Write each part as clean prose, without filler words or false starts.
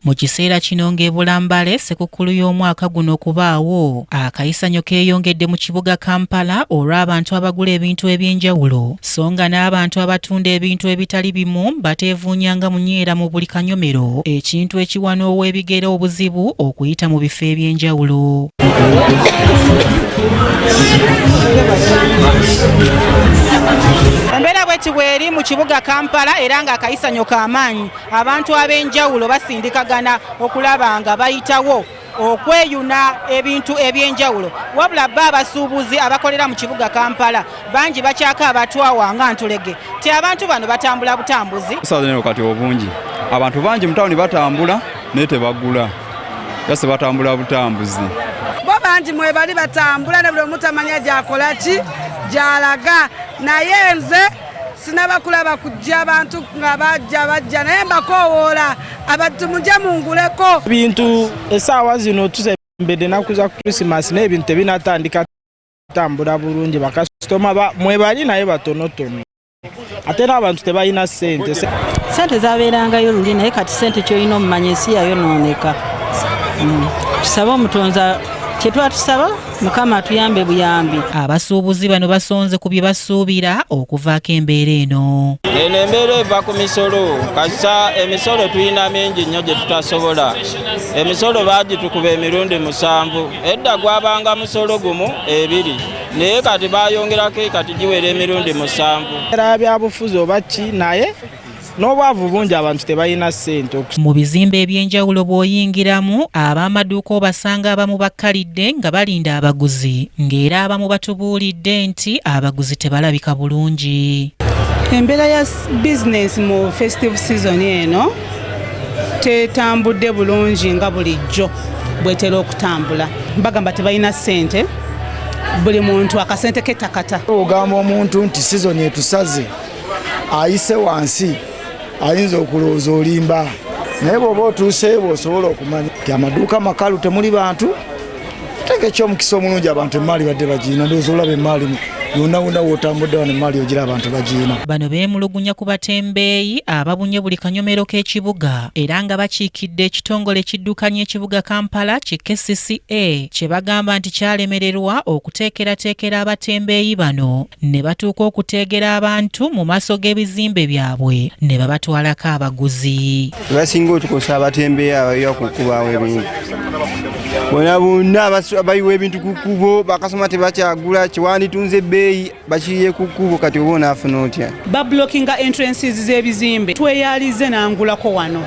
Mu kiseera kino ng'ebulambale Ssekukkulu y'omwaka guno okubaawo akayisanyo keeyongedde mu kibuga Kampala olw'abantu abagula ebintu eby'enjawulo so nga n'abantu abatunda ebintu ebitali bimu bateevuunyanga munyeera mu buli kanyomero ekintu ekiwa n'ow'ebigere obuzibu okuyita mu bifo eby'enjawulo. Embeera bw'eti bw'eri mu kibuga Kampala era nga akayisanyo k'amaanyi abantu ab'enjawulo basindikagana okulaba nga bayitawo okweyuna ebintu eby'enjawulo wabula bo abasuubuzi abakolera mu kibuga Kampala bangi bakyaka abatwawa nga ntulege ti abantu bano batambula butambuzi sazenero kati obungi abantu bangi mu tawuni batambula naye tebagula yase batambula butambuzi bo bangi mwe bali batambula ne buli omu tamanya gy'akola ki gy'alaga naye nze sinabakulaba kujja abantu nga bajja naye mbakowoola abantu mujje munguleko bintu essaawa zino tusembedde ennaku za Christmas n'ebintu tebinatandika kutambula bulungi bakasitoma mwe bali naye batonotono ate n'abantu tebalina ssente zabeerangayo luli naye kati ssente kyolina omumanya ensi yayonooneka tusabe omutonza kyetwatusaba Mukama atuyambe buyambi. Abasuubuzi bano basonze ku bye basuubira okuvaako embeera eno. Eno embeera eva ku misolo kasa emisolo tuyina mingi nnyo gye tutasobola. Emisolo baagitukuba emirundi 7 edda gwabanga musolo gumu 2 naye kati bayongerako kati giwera emirundi 7. Era byabufuzi oba ki naye n'obwavu bungi abantu tebalina ssente. Mu bizimbe eby'enjawulo bw'oyingiramu ab'amaduuka obasanga abamu bakkalidde nga balinda abaguzi ng'era abamu batubuulidde nti abaguzi tebalabika bulungi. Embeera ya bizinesi mu festive season eno tetambudde bulungi nga bulijjo bwetera okutambula. Bagamba tebalina ssente, buli muntu akasente ke takata. Ogamba omuntu nti season etusaze ayise wansi ayinza okulowooza olimba naye bw'oba otuuseewo osobola okumanya nti amaduuka makalu temuli bantu teka ekyomukisa omulungi abantu emaali badde bagiina ndowooza olaba emaali yonna wonna wootambudde wano emaali ogira abantu bagiina. Bano beemulugunya ku batembeeyi ababunye buli kanyomero k'ekibuga era nga bakiikidde ekitongole kiddukanya ekibuga Kampala ki KCCA kye bagamba nti kyalemererwa okuteekerateekera abatembeeyi bano ne batuuka okuteegera abantu mu maaso g'ebizimbe byabwe ne babatwalako abaguzi. Basinga otukosa abatembeeyi abayiwa ku kubaawo ebintu bonna abayiwa ebintu ku kkubo bakasoma tebakyagula kiwanditunze ebbeeyi bakiyiye ku kkubo kati oba onaafuna otya. Bablockinga entrances z'ebizimbe tweyalize nangulako wano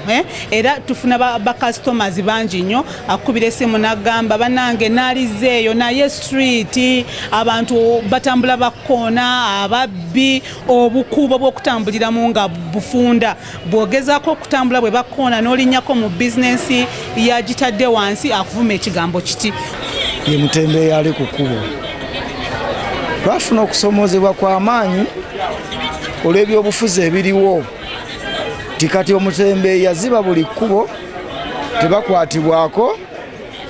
era tufuna bakasitomazi bangi nnyo akubira essimu n'agamba bannange naalizeeyo naye street abantu batambula bakoona ababbi obukuubo bw'okutambuliramu nga bufunda bw'ogezaako okutambula bwe bakoona n'olinnyako mu bizinensi yagitadde wansi akuvuma ekigambo kiti ye mutembeeyi ali ku kkubo. Twafuna okusomoozebwa kw'amaanyi olw'ebyobufuzi ebiriwo tikati omutembeeyi yaziba buli kkubo tebakwatibwako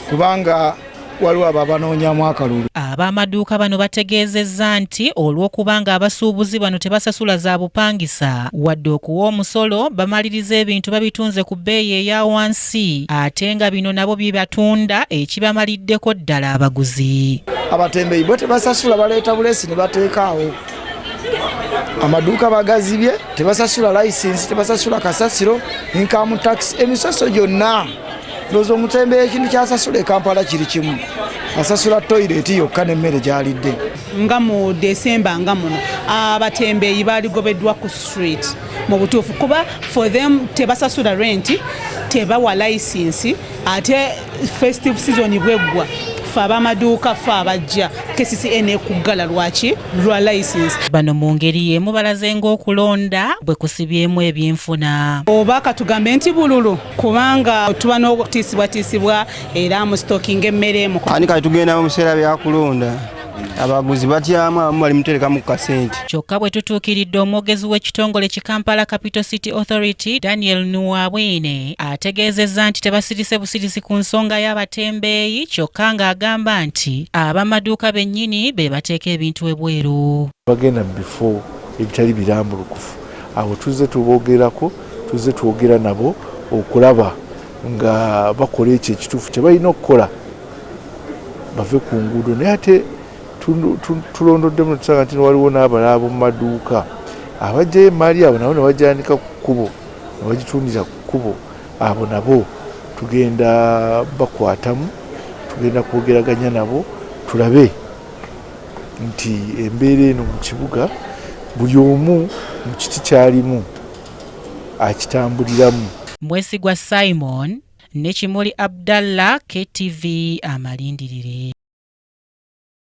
kubanga waliwo abo abanoonyamu akalulu. Ab'amaduuka bano bategeezezza nti olw'okubanga abasuubuzi bano tebasasula za bupangisa wadde okuwa omusolo bamaliriza ebintu babitunze ku bbeeyi eya wansi ate nga bino nabo bye batunda ekibamaliddeko ddala abaguzi. Abatembeeyi bo tebasasula baleeta buleesi ne bateekaawo. Amaduuka bagazibye tebasasula layisinsi tebasasula kasasiro income tax emisoso gyonna. Ndowooza omutembeeyi ekintu kyasasula e Kampala kiri kimu asasula toyireti yokka n'emmere gy'alidde. Nga mu Desemba nga muno abatembeeyi baaligobeddwa ku street mu butuufu kuba for them tebasasula renti tebawa layisinsi ate festive season bweggwa fe ab'amaduuka fe abajja KCCA n'ekuggala lwaki lwa layisinsi. Bano mu ngeri y'emu balaze ng'okulonda bwe kusibyemu ebyenfuna. Oba katugambe nti bululu kubanga tuba n'okutiisibwatiisibwa era mu stocking emmere mu ani kati tugenda mu biseera byakulonda abaguzi batyamu abamu bali muterekamu ku kasente. Kyokka bwe tutuukiridde omwogezi w'ekitongole ki Kampala Capital City Authority Daniel Nuwabwine ategeezezza nti tebasirise busirisi ku nsonga y'abatembeeyi kyokka ng'agamba nti ab'amaduuka bennyini be bateeka ebintu ebweru. Bagenda before ebitali birambulukufu abo tuze tubogerako, tuze twogera nabo okulaba nga bakola ekyo ekituufu kye balina okukola bave ku nguudo. Naye ate tulondoddemu tusanga nti waliwo n'abalala mu maduuka abajjayo emaali abo nabo ne bajyanika ku kkubo ne bagitundira ku kkubo. Abo nabo tugenda bakwatamu, tugenda kwogeraganya nabo tulabe nti embeera eno mu kibuga buli omu mu kiti kyalimu akitambuliramu. Mwesigwa Simon ne Kimuli Abdallah, KTV Amalindilire.